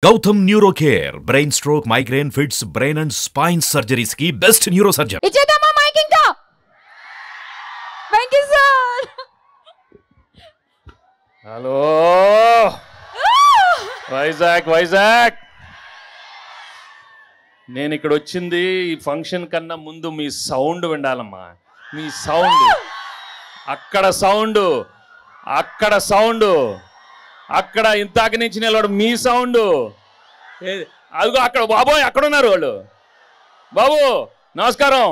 Gautam Neurocare, brain stroke, migraine, fits, brain and spine surgeries की best neurosurgeon. ఇచ్చేద్దామా mic ఇంకా Venky sir. Hello Vizag నేను ఇక్కడ వచ్చింది ఈ ఫంక్షన్ కన్నా ముందు మీ సౌండ్ వినాలమ్మా. మీ సౌండ్ అక్కడ సౌండ్ అక్కడ ఇంతాక నుంచి నిలబడు మీ సౌండ్. అదిగో అక్కడ బాబోయ్ అక్కడ ఉన్నారు వాళ్ళు. బాబు నమస్కారం.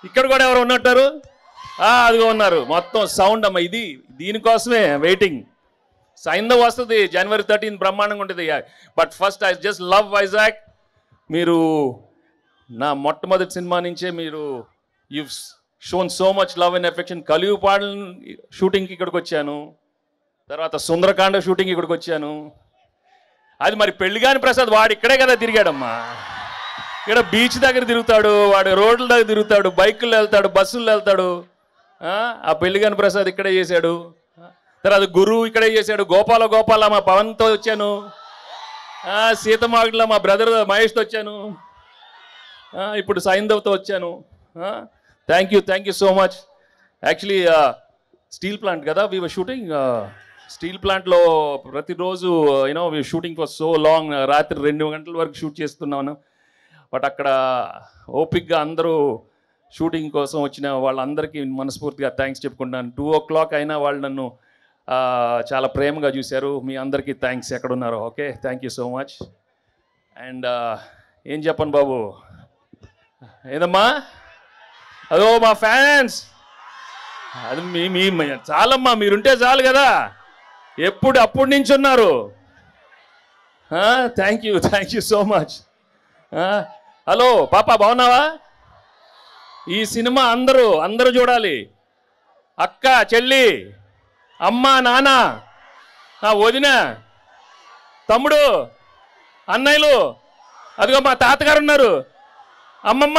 ఇక్కడ కూడా ఎవరు ఉన్నట్టారు? అదిగో ఉన్నారు. మొత్తం సౌండ్ అమ్మ. ఇది దీనికోసమే వెయిటింగ్. సైంధవ్ వస్తుంది January 13 బ్రహ్మాండంగా ఉంటుంది. But first I just love Vizag. మీరు నా మొట్టమొదటి సినిమా నుంచే మీరు you shown so much love and affection. కలియుపాడు షూటింగ్కి ఇక్కడికి వచ్చాను, తర్వాత సుందరకాండ షూటింగ్ ఇక్కడికి వచ్చాను. అది మరి పెళ్లిగాని ప్రసాద్ వాడు ఇక్కడే కదా తిరిగాడమ్మా. ఇక్కడ బీచ్ దగ్గర తిరుగుతాడు, వాడు రోడ్ల దగ్గర తిరుగుతాడు, బైకుల్లో వెళ్తాడు, బస్సుల్లో వెళ్తాడు. ఆ పెళ్లిగాని ప్రసాద్ ఇక్కడే చేశాడు. తర్వాత గురువు ఇక్కడే చేశాడు. గోపాల మా పవన్తో వచ్చాను. సీతమాగడిలో మా బ్రదర్ మహేష్తో వచ్చాను. ఇప్పుడు సైంధవ్తో వచ్చాను. Thank you so much. Actually steel plant కదా వీ వర్ షూటింగ్. స్టీల్ ప్లాంట్లో ప్రతిరోజు you know we shooting for so long. రాత్రి 2 గంటల వరకు షూట్ చేస్తున్నాను. బట్ అక్కడ ఓపిక్గా అందరూ షూటింగ్ కోసం వచ్చిన వాళ్ళందరికీ మనస్ఫూర్తిగా థ్యాంక్స్ చెప్పుకుంటున్నాను. 2 o'clock అయినా వాళ్ళు నన్ను చాలా ప్రేమగా చూశారు. మీ అందరికీ థ్యాంక్స్ ఎక్కడున్నారో. Okay, thank you so much. And ఏం చెప్పను బాబు, ఏదమ్మా అదో మా ఫ్యాన్స్. అది మీ చాలమ్మా, మీరుంటే చాలు కదా. అప్పటి నుంచి ఉన్నారు. Thank you so much. Hello పాప బాగున్నావా? ఈ సినిమా అందరూ చూడాలి. అక్క, చెల్లి, అమ్మ, నాన్న, నా వదిన, తమ్ముడు, అన్నయ్యలు, అదిగో మా తాతగారు ఉన్నారు, అమ్మమ్మ,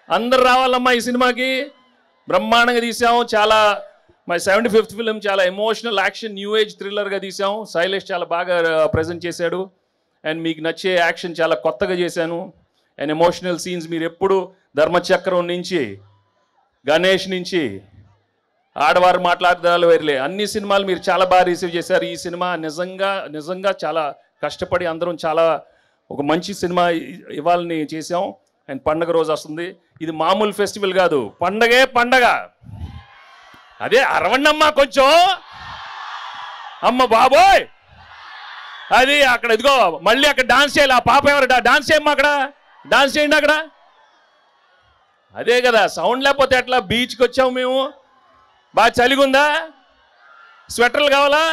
అందరు రావాలమ్మా ఈ సినిమాకి. బ్రహ్మాండంగా తీసాము. చాలా మై 75th ఫిలిం. చాలా ఎమోషనల్ యాక్షన్ న్యూ ఏజ్ థ్రిల్లర్గా తీసాము. శైలేష్ చాలా బాగా ప్రజెంట్ చేశాడు. అండ్ మీకు నచ్చే యాక్షన్ చాలా కొత్తగా చేశాను. అండ్ ఎమోషనల్ సీన్స్ మీరు ఎప్పుడు ధర్మచక్రం నుంచి, గణేష్ నుంచి, ఆడవారు మాట్లాడదాలు వేరులే, అన్ని సినిమాలు మీరు చాలా బాగా రిసీవ్ చేశారు. ఈ సినిమా నిజంగా చాలా కష్టపడి అందరం చాలా ఒక మంచి సినిమా ఇవ్వాలని చేసాం. అండ్ పండగ రోజు వస్తుంది. ఇది మామూలు ఫెస్టివల్ కాదు, పండగ. అదే అరవండమ్మా కొంచెం. అమ్మ బాబోయ్, అది అక్కడ ఇదిగో మళ్ళీ అక్కడ డాన్స్ చేయాలి. ఆ పాప ఎవరు డాన్స్ చేయమ్మా, అక్కడ డాన్స్ చేయండి అక్కడ. అదే కదా సౌండ్ లేకపోతే ఎట్లా? బీచ్కి వచ్చాము మేము. బాగా చలిగుందా? స్వెటర్లు కావాలా?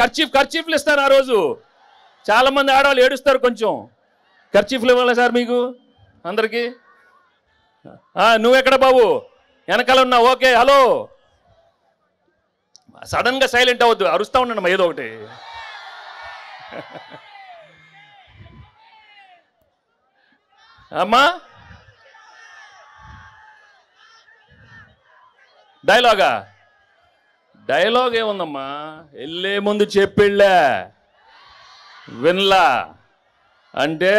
ఖర్చీఫ్లు ఇస్తాను ఆ రోజు. చాలామంది ఆడవాళ్ళు ఏడుస్తారు. కొంచెం ఖర్చీఫ్లు ఇవ్వాలా సార్ మీకు అందరికీ? నువ్వెక్కడ బాబు? వెనకాల ఉన్నా. Okay, hello. సడన్గా సైలెంట్ అవ్వద్దు, అరుస్తూ ఉన్నాను ఏదో ఒకటి. అమ్మా డైలాగ్ ఏముందమ్మా? వెళ్ళే ముందు చెప్పిళ్ళా వినలా అంటే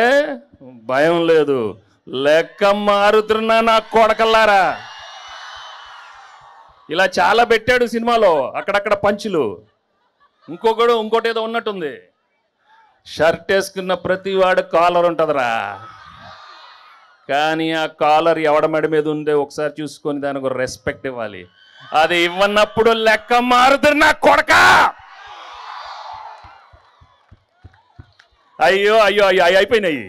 భయం లేదు. లెక్క మారుతున్నా నా కొడకల్లారా. ఇలా చాలా పెట్టాడు సినిమాలో, అక్కడక్కడ పంచులు. ఇంకోటి ఏదో ఉన్నట్టుంది. షర్ట్ వేసుకున్న ప్రతి వాడు కాలర్ ఉంటుందిరా, కానీ ఆ కాలర్ ఎవడ మెడ మీద ఉందే ఒకసారి చూసుకొని దానికి రెస్పెక్ట్ ఇవ్వాలి. అది ఇవ్వనప్పుడు లెక్క మారుతున్నా కొడక. అయ్యో అయిపోయినాయి.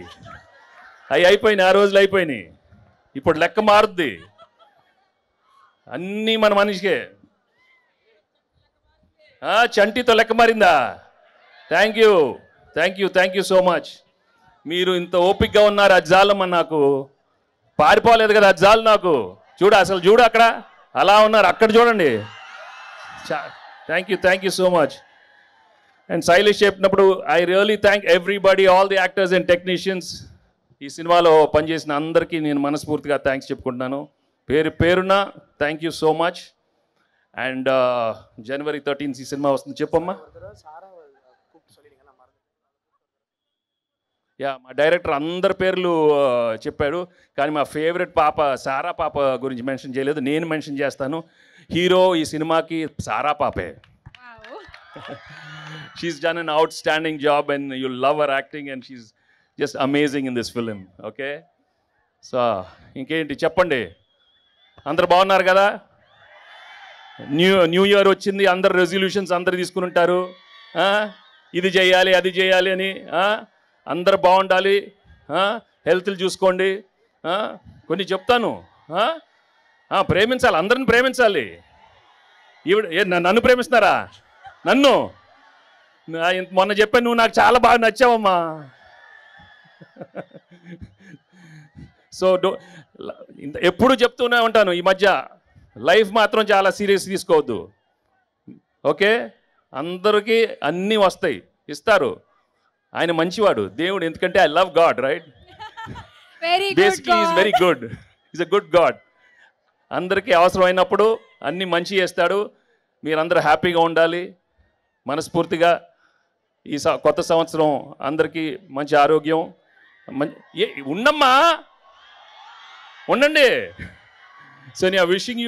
ఆ రోజులు అయిపోయినాయి. ఇప్పుడు లెక్క మారుద్ది. అన్నీ మన మనిషికే. చంటితో లెక్క మారిందా? Thank you so much. మీరు ఇంత ఓపిక్గా ఉన్నారు. అది చాలమ్మా, నాకు పారిపోలేదు కదా, అది చాలు నాకు. చూడు అక్కడ అలా ఉన్నారు, అక్కడ చూడండి. Thank you so much. And Shailesh చెప్పినప్పుడు I really thank everybody, all the actors and technicians. ఈ సినిమాలో పనిచేసిన అందరికీ నేను మనస్ఫూర్తిగా థ్యాంక్స్ చెప్పుకుంటున్నాను. పేరున thank you so much. And January 13 ఈ సినిమా వస్తుంది. చెప్పమ్మా. యా, మా డైరెక్టర్ అందరి పేర్లు చెప్పాడు, కానీ మా ఫేవరెట్ పాప సారా పాప గురించి మెన్షన్ చేయలేదు. నేను మెన్షన్ చేస్తాను. హీరో ఈ సినిమాకి సారా పాపే. She's done an outstanding job and you'll love her acting and she's just amazing in this film. Okay? So, ఇంకేంటి చెప్పండి, అందరు బాగున్నారు కదా? న్యూ ఇయర్ వచ్చింది, అందరు రెజల్యూషన్స్ అందరు తీసుకుని ఉంటారు. ఇది చేయాలి అది చేయాలి అని. అందరు బాగుండాలి, హెల్త్లు చూసుకోండి. కొన్ని చెప్తాను, ప్రేమించాలి, అందరిని ప్రేమించాలి. నన్ను ప్రేమిస్తున్నారా? నన్ను మొన్న చెప్పాను, నువ్వు నాకు చాలా బాగా నచ్చావమ్మా. సో ఎప్పుడు చెప్తూనే ఉంటాను, ఈ మధ్య లైఫ్ మాత్రం చాలా సీరియస్ తీసుకోవద్దు. ఓకే, అందరికీ అన్నీ వస్తాయి, ఇస్తారు. ఆయన మంచివాడు దేవుడు, ఎందుకంటే I love God, right? Basically is very good, is a good God. అందరికీ అవసరమైనప్పుడు అన్నీ మంచి చేస్తాడు. మీరందరూ హ్యాపీగా ఉండాలి. మనస్ఫూర్తిగా ఈ కొత్త సంవత్సరం అందరికీ మంచి ఆరోగ్యం ఉండమ్మా, ఉండండి. సో నేను wishing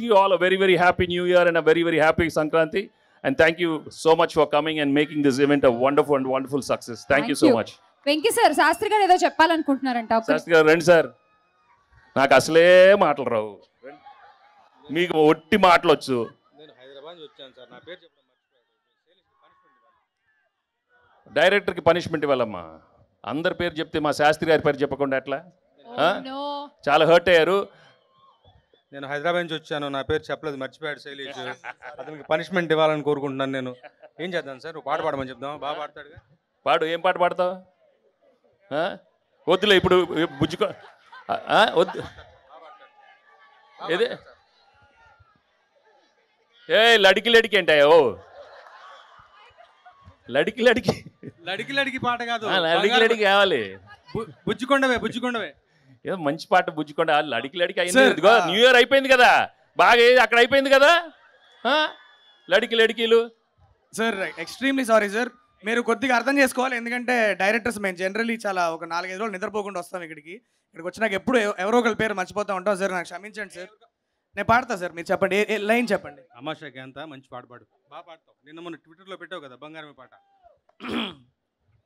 you all a very very happy new year and a very very happy Sankranti. And thank you so much for coming and making this event a wonderful success. Thank you so much. Venky sir, Shastri గారు ఏదో చెప్పాలనుకుంటున్నారంట. శాస్త్రి గారు రండి sir. నాకు అసలే మాటలు రావు, మీకు ఒట్టి మాటలు వచ్చు. డైరెక్టర్కి పనిష్మెంట్ ఇవ్వాలమ్మా. అందరి పేరు చెప్తే మా శాస్త్రి గారి పేరు చెప్పకుండా ఎట్లా? చాలా హర్ట్ అయ్యారు. నేను హైదరాబాద్ నుంచి వచ్చాను, నా పేరు చెప్పలేదు, మర్చిపోయాడు శైలేష్. అతనికి పనిష్మెంట్ ఇవ్వాలని కోరుకుంటున్నాను. నేను ఏం చేద్దాం సార్? పాట పాడమని చెప్దాం. బాగా పాడతాడుగా. పాడు. ఏం పాట పాడతావు? వద్దులే ఇప్పుడు, బుజ్జుకో వద్దు. ఏదే లడికి లడికి ఏంటాయో? లడికి లడికి లడికి లడికి పాట కాదు, లడికి లడికి కావాలి. బుజ్జికొండవే ఏదో మంచి పాట, బుజ్జికొండ. లడికి లడికి అయింది. న్యూ ఇయర్ అయిపోయింది కదా, బాగా అక్కడ అయిపోయింది కదా లడికి లడికీలు. సార్ ఎక్స్ట్రీమ్లీ సారీ సార్, మీరు కొద్దిగా అర్థం చేసుకోవాలి. ఎందుకంటే డైరెక్టర్స్ మేము జనరల్లీ చాలా ఒక 4-5 రోజులు నిద్రపోకుండా వస్తాం ఇక్కడికి వచ్చినాక ఎప్పుడు ఎవరో ఒకరి పేరు మర్చిపోతూ ఉంటాం సార్. నాకు క్షమించండి సార్. నేను పాడతా సార్, మీరు చెప్పండి, ఏ లైన్ చెప్పండి. అమాషాకి అంతా మంచి పాట పాడు, బాగా పాడతావు. నిన్న మొన్న ట్విట్టర్లో పెట్టావు కదా బంగారమే పాట.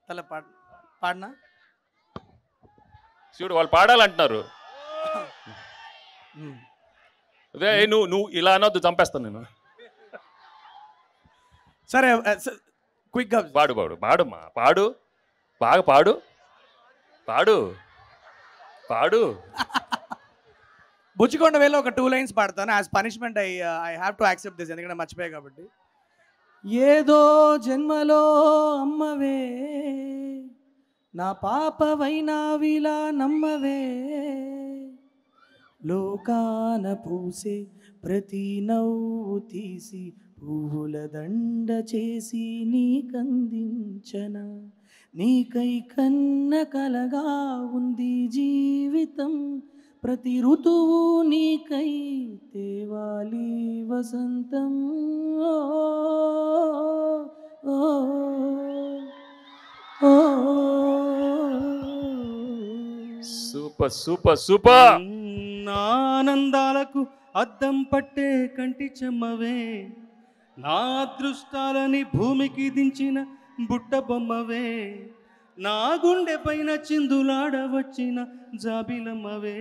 తల పాడినా చూడు, వాళ్ళు పాడాలంటున్నారు. అదే నువ్వు ఇలా అనొద్దు, చంపేస్తాను నేను. సరే క్విక్గా పాడుమా, పాడు, బాగా పాడు. బుజ్జికొండ వేలో ఒక 2 లైన్స్ పాడతాను. As punishment I have to accept this, ఎందుకంటే మర్చిపోయాయి కాబట్టి. ఏదో జన్మలో అమ్మవే, నా పాపవైనావిలా నమ్మవే, లోకాన పూసే ప్రతి నవ్వు తీసి పువ్వుల దండ చేసి నీకందించన, నీకై కన్న కలగా ఉంది జీవితం, ప్రతి ఋతువు నీకై తేవాలి వసంతం. Super super super. నా ఆనందాలకు అద్దం పట్టే కంటి చెమ్మవే, నా అదృష్టాలని భూమికి దించిన బుట్ట బొమ్మవే, నా గుండె పైన చిందులాడవచ్చిన జాబిలమ్మవే,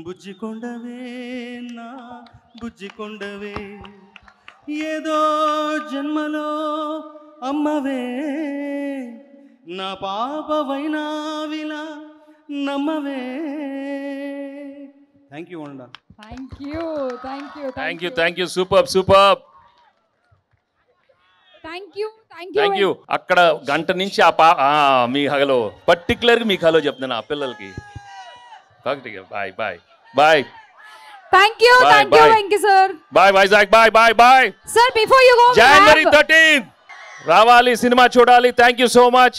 బుజ్జికొండవే నా బుజ్జికొండవే, ఏదో జన్మలో అమ్మవే, నా పాపవైనావిలా నమ్మవే. థ్యాంక్ యూ వండా. Thank you super super. Thank you. అక్కడ గంట నుంచి మీ హలో పర్టికులర్గా మీకు హలో చెప్తున్నాను ఆ పిల్లలకి. Bye bye bye. Thank you, Venky sir. Bye, Vizag. Bye. Sir, before you go, January 13th. రావాలి, సినిమా చూడాలి. Thank you so much.